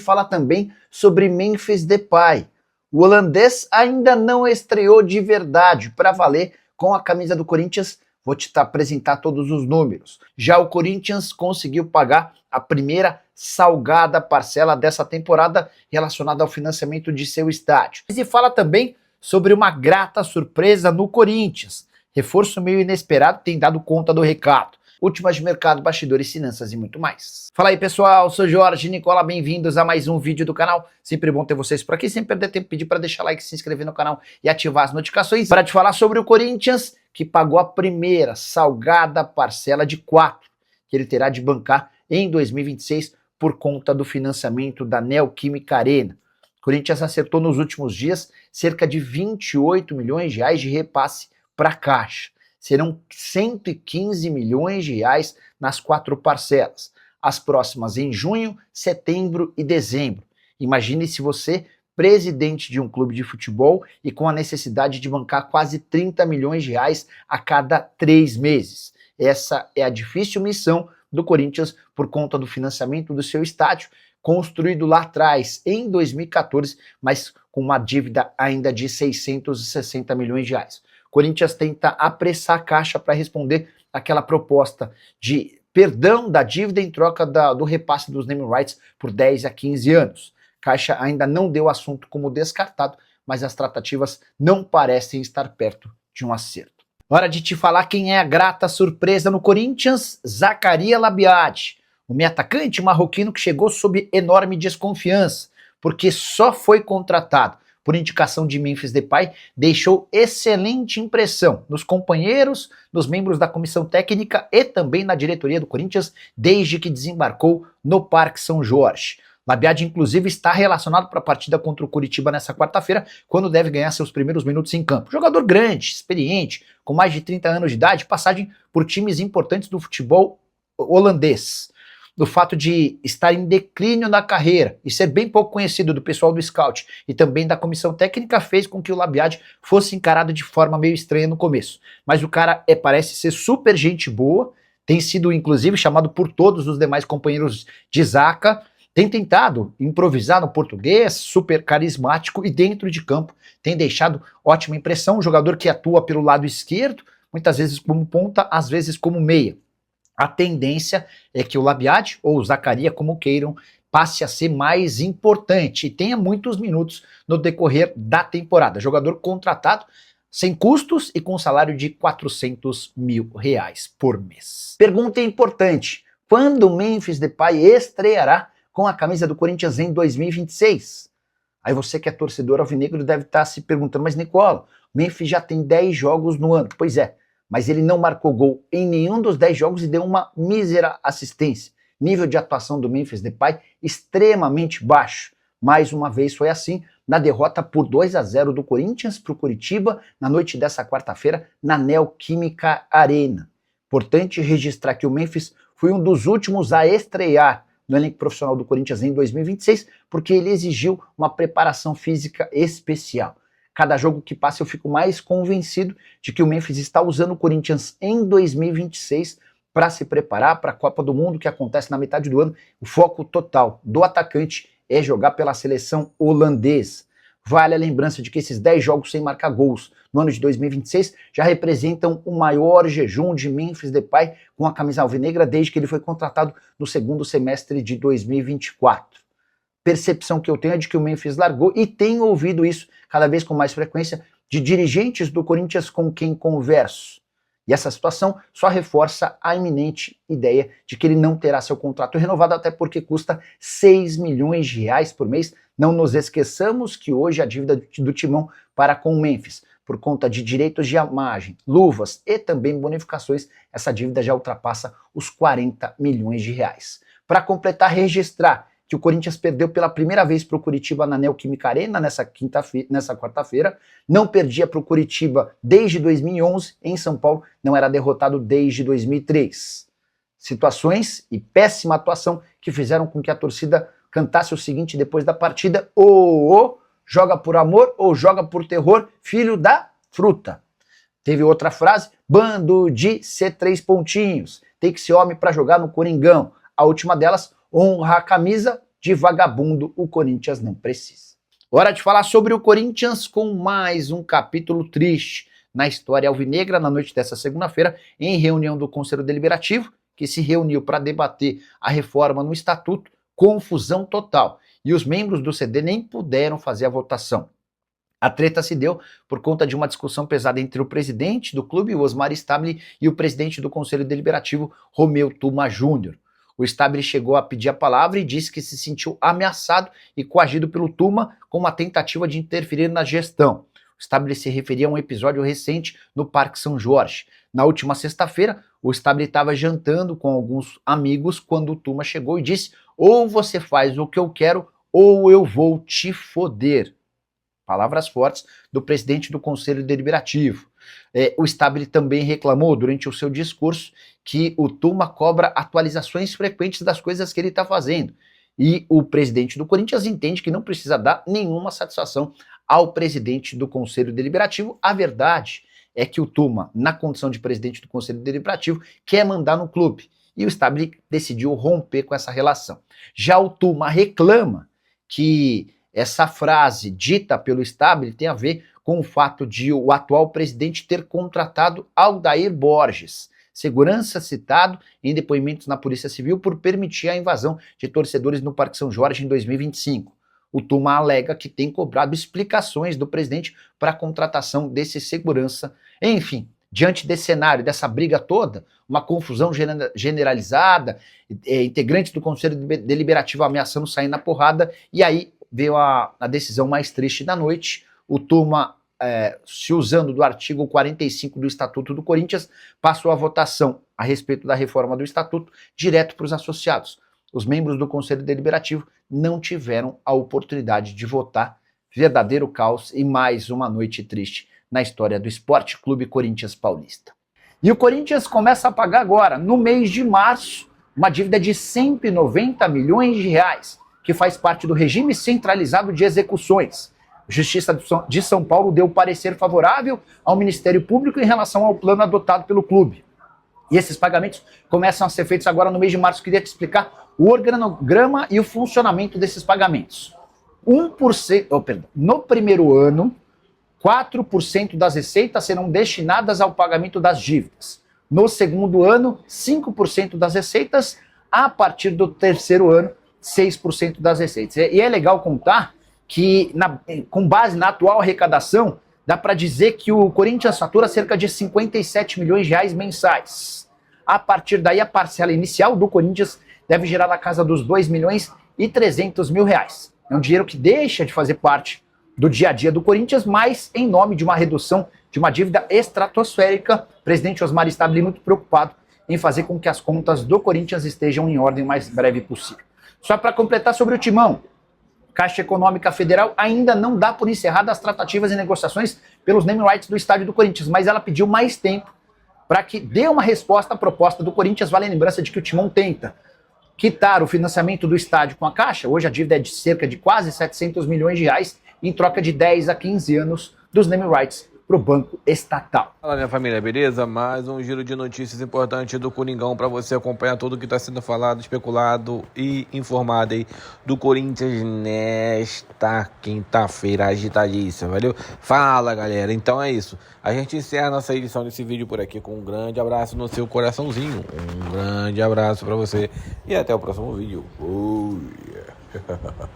Fala também sobre Memphis Depay. O holandês ainda não estreou de verdade para valer com a camisa do Corinthians. Vou te apresentar todos os números. Já o Corinthians conseguiu pagar a primeira salgada parcela dessa temporada relacionada ao financiamento de seu estádio. E fala também sobre uma grata surpresa no Corinthians. Reforço meio inesperado tem dado conta do recado. Últimas de mercado, bastidores, finanças e muito mais. Fala aí pessoal, sou Jorge Nicola, bem-vindos a mais um vídeo do canal. Sempre bom ter vocês por aqui, sem perder tempo, pedir para deixar like, se inscrever no canal e ativar as notificações. Para te falar sobre o Corinthians, que pagou a primeira salgada parcela de 4, que ele terá de bancar em 2026 por conta do financiamento da Neoquímica Arena. O Corinthians acertou nos últimos dias cerca de 28 milhões de reais de repasse para a Caixa. Serão 115 milhões de reais nas 4 parcelas. As próximas em junho, setembro e dezembro. Imagine se você, presidente de um clube de futebol e com a necessidade de bancar quase 30 milhões de reais a cada 3 meses. Essa é a difícil missão do Corinthians por conta do financiamento do seu estádio, construído lá atrás, em 2014, mas com uma dívida ainda de 660 milhões de reais. O Corinthians tenta apressar a Caixa para responder àquela proposta de perdão da dívida em troca do repasse dos naming rights por 10 a 15 anos. Caixa ainda não deu o assunto como descartado, mas as tratativas não parecem estar perto de um acerto. Hora de te falar quem é a grata surpresa no Corinthians: Zaccaria Labiad, o meio atacante marroquino que chegou sob enorme desconfiança, porque só foi contratado por indicação de Memphis Depay, deixou excelente impressão nos companheiros, nos membros da comissão técnica e também na diretoria do Corinthians desde que desembarcou no Parque São Jorge. Labiad, inclusive, está relacionado para a partida contra o Curitiba nessa quarta-feira, quando deve ganhar seus primeiros minutos em campo. Jogador grande, experiente, com mais de 30 anos de idade, passagem por times importantes do futebol holandês. Do fato de estar em declínio na carreira e ser bem pouco conhecido do pessoal do scout e também da comissão técnica fez com que o Labiad fosse encarado de forma meio estranha no começo. Mas o cara parece ser super gente boa, tem sido inclusive chamado por todos os demais companheiros de Zaca, tem tentado improvisar no português, super carismático e dentro de campo tem deixado ótima impressão. Um jogador que atua pelo lado esquerdo, muitas vezes como ponta, às vezes como meia. A tendência é que o Labiad, ou o Zaccaria, como queiram, passe a ser mais importante e tenha muitos minutos no decorrer da temporada. Jogador contratado sem custos e com salário de 400 mil reais por mês. Pergunta importante: quando o Memphis Depay estreará com a camisa do Corinthians em 2026? Aí você que é torcedor alvinegro deve estar se perguntando: mas Nicola, o Memphis já tem 10 jogos no ano. Pois é, mas ele não marcou gol em nenhum dos 10 jogos e deu uma mísera assistência. Nível de atuação do Memphis Depay extremamente baixo. Mais uma vez foi assim na derrota por 2 a 0 do Corinthians para o Curitiba na noite dessa quarta-feira na Neoquímica Arena. Importante registrar que o Memphis foi um dos últimos a estrear no elenco profissional do Corinthians em 2026, porque ele exigiu uma preparação física especial. Cada jogo que passa eu fico mais convencido de que o Memphis está usando o Corinthians em 2026 para se preparar para a Copa do Mundo, que acontece na metade do ano. O foco total do atacante é jogar pela seleção holandesa. Vale a lembrança de que esses 10 jogos sem marcar gols no ano de 2026 já representam o maior jejum de Memphis Depay com a camisa alvinegra desde que ele foi contratado no segundo semestre de 2024. Percepção que eu tenho é de que o Memphis largou, e tenho ouvido isso cada vez com mais frequência de dirigentes do Corinthians com quem converso. E essa situação só reforça a iminente ideia de que ele não terá seu contrato renovado, até porque custa 6 milhões de reais por mês. Não nos esqueçamos que hoje a dívida do Timão para com o Memphis, por conta de direitos de imagem, luvas e também bonificações, essa dívida já ultrapassa os 40 milhões de reais. Para completar, registrar que o Corinthians perdeu pela primeira vez para o Curitiba na Neoquímica Arena nessa quarta-feira. Não perdia para o Curitiba desde 2011, em São Paulo não era derrotado desde 2003. Situações e péssima atuação que fizeram com que a torcida cantasse o seguinte depois da partida: joga por amor ou joga por terror, filho da fruta. Teve outra frase: bando de C3 pontinhos, tem que ser homem para jogar no Coringão. A última delas: honra a camisa, de vagabundo o Corinthians não precisa. Hora de falar sobre o Corinthians com mais um capítulo triste na história alvinegra na noite dessa segunda-feira, em reunião do Conselho Deliberativo, que se reuniu para debater a reforma no Estatuto, confusão total. E os membros do CD nem puderam fazer a votação. A treta se deu por conta de uma discussão pesada entre o presidente do clube, o Osmar Stabile, e o presidente do Conselho Deliberativo, Romeu Tuma Júnior. O Stabile chegou a pedir a palavra e disse que se sentiu ameaçado e coagido pelo Tuma com uma tentativa de interferir na gestão. O Stabile se referia a um episódio recente no Parque São Jorge. Na última sexta-feira, o Stabile estava jantando com alguns amigos quando o Tuma chegou e disse: ou você faz o que eu quero ou eu vou te foder. Palavras fortes do presidente do Conselho Deliberativo. O Stabile também reclamou durante o seu discurso que o Tuma cobra atualizações frequentes das coisas que ele está fazendo. E o presidente do Corinthians entende que não precisa dar nenhuma satisfação ao presidente do Conselho Deliberativo. A verdade é que o Tuma, na condição de presidente do Conselho Deliberativo, quer mandar no clube. E o Stabile decidiu romper com essa relação. Já o Tuma reclama que essa frase dita pelo Stabile tem a ver com o fato de o atual presidente ter contratado Aldair Borges, segurança citado em depoimentos na Polícia Civil por permitir a invasão de torcedores no Parque São Jorge em 2025. O Tuma alega que tem cobrado explicações do presidente para a contratação desse segurança. Enfim, diante desse cenário, dessa briga toda, uma confusão generalizada, integrantes do Conselho Deliberativo ameaçando sair na porrada, e aí veio a decisão mais triste da noite. O Tuma, se usando do artigo 45 do Estatuto do Corinthians, passou a votação a respeito da reforma do Estatuto direto para os associados. Os membros do Conselho Deliberativo não tiveram a oportunidade de votar. Verdadeiro caos e mais uma noite triste na história do Esporte Clube Corinthians Paulista. E o Corinthians começa a pagar agora, no mês de março, uma dívida de 190 milhões de reais, que faz parte do regime centralizado de execuções. A Justiça de São Paulo deu parecer favorável ao Ministério Público em relação ao plano adotado pelo clube. E esses pagamentos começam a ser feitos agora no mês de março. Queria te explicar o organograma e o funcionamento desses pagamentos. 1%, no primeiro ano, 4% das receitas serão destinadas ao pagamento das dívidas. No segundo ano, 5% das receitas. A partir do terceiro ano, 6% das receitas. E é legal contar que, com base na atual arrecadação, dá para dizer que o Corinthians fatura cerca de 57 milhões de reais mensais. A partir daí, a parcela inicial do Corinthians deve gerar na casa dos 2 milhões e 300 mil reais. É um dinheiro que deixa de fazer parte do dia a dia do Corinthians, mas em nome de uma redução de uma dívida estratosférica, o presidente Osmar Stabile muito preocupado em fazer com que as contas do Corinthians estejam em ordem o mais breve possível. Só para completar sobre o Timão, Caixa Econômica Federal ainda não dá por encerradas as tratativas e negociações pelos name rights do estádio do Corinthians, mas ela pediu mais tempo para que dê uma resposta à proposta do Corinthians. Vale a lembrança de que o Timão tenta quitar o financiamento do estádio com a Caixa. Hoje a dívida é de cerca de quase 700 milhões de reais, em troca de 10 a 15 anos dos name rights para o banco estatal. Fala, minha família, beleza? Mais um giro de notícias importantes do Coringão para você acompanhar tudo que está sendo falado, especulado e informado aí do Corinthians nesta quinta-feira agitadíssima, valeu? Fala, galera, então é isso. A gente encerra nossa edição desse vídeo por aqui com um grande abraço no seu coraçãozinho. Um grande abraço para você e até o próximo vídeo. Oh, yeah.